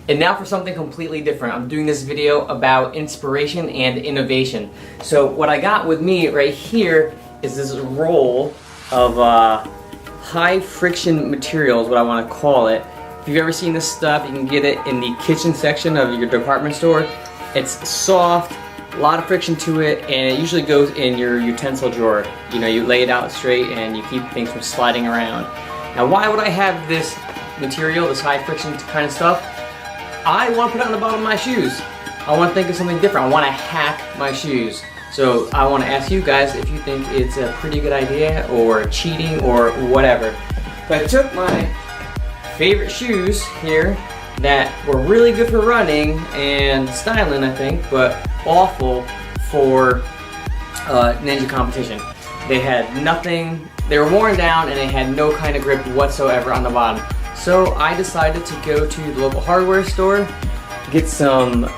And now for something completely different. I'm doing this video about inspiration and innovation. So what I got with me right here is this roll of high friction materials, what I want to call it. If you've ever seen this stuff, you can get it in the kitchen section of your department store. It's soft, a lot of friction to it, and it usually goes in your utensil drawer. You know, you lay it out straight and you keep things from sliding around. Now why would I have this material, this high friction kind of stuff? I want to put it on the bottom of my shoes. I want to think of something different. I want to hack my shoes. So I want to ask you guys if you think it's a pretty good idea or cheating or whatever. So I took my favorite shoes here that were really good for running and styling, I think, but awful for ninja competition. They had nothing, they were worn down and they had no kind of grip whatsoever on the bottom. So I decided to go to the local hardware store, get some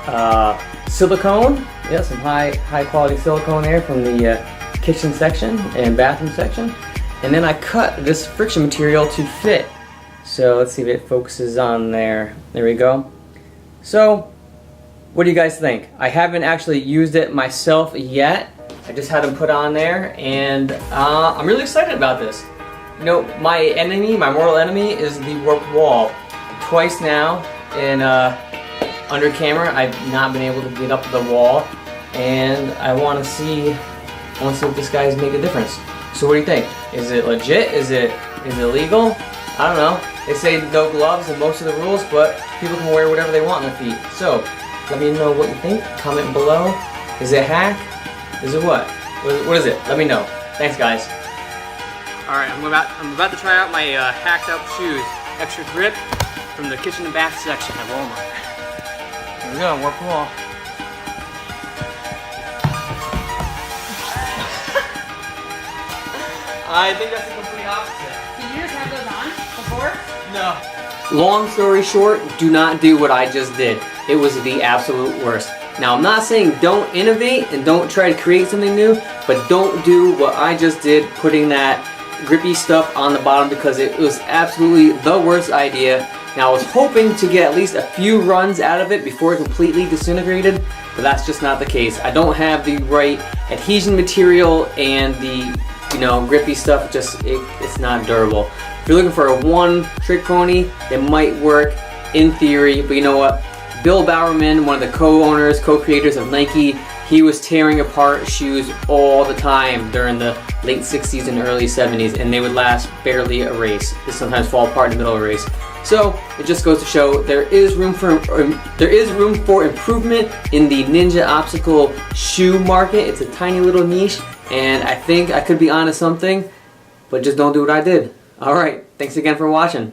silicone, yeah, some high quality silicone there from the kitchen section and bathroom section, and then I cut this friction material to fit. So let's see if it focuses on there. There we go. So what do you guys think? I haven't actually used it myself yet. I just had them put on there, and I'm really excited about this. You know, my enemy, my mortal enemy, is the warped wall. Twice now, in under camera, I've not been able to get up the wall, and I want to see if this guy's make a difference. So what do you think? Is it legit? Is it legal? I don't know. They say no gloves in most of the rules, but people can wear whatever they want on their feet. So let me know what you think. Comment below. Is it hack? Is it what? What is it? Let me know. Thanks, guys. Alright, I'm about to try out my hacked up shoes. Extra grip from the kitchen and bath section at Walmart. Here we go, warp wall. I think that's the complete opposite. Did you just have those on before? No. Long story short, do not do what I just did. It was the absolute worst. Now, I'm not saying don't innovate and don't try to create something new, but don't do what I just did, putting that grippy stuff on the bottom, because it was absolutely the worst idea. Now I was hoping to get at least a few runs out of it before it completely disintegrated, but that's just not the case. I don't have the right adhesion material, and the grippy stuff it's not durable. If you're looking for a one-trick pony, it might work in theory, but you know what? Bill Bowerman, one of the co-owners, co-creators of Nike, he was tearing apart shoes all the time during the late 60s and early 70s, and they would last barely a race. They sometimes fall apart in the middle of a race. So it just goes to show there is room for improvement in the ninja obstacle shoe market. It's a tiny little niche, and I think I could be onto something, but just don't do what I did. Alright, thanks again for watching.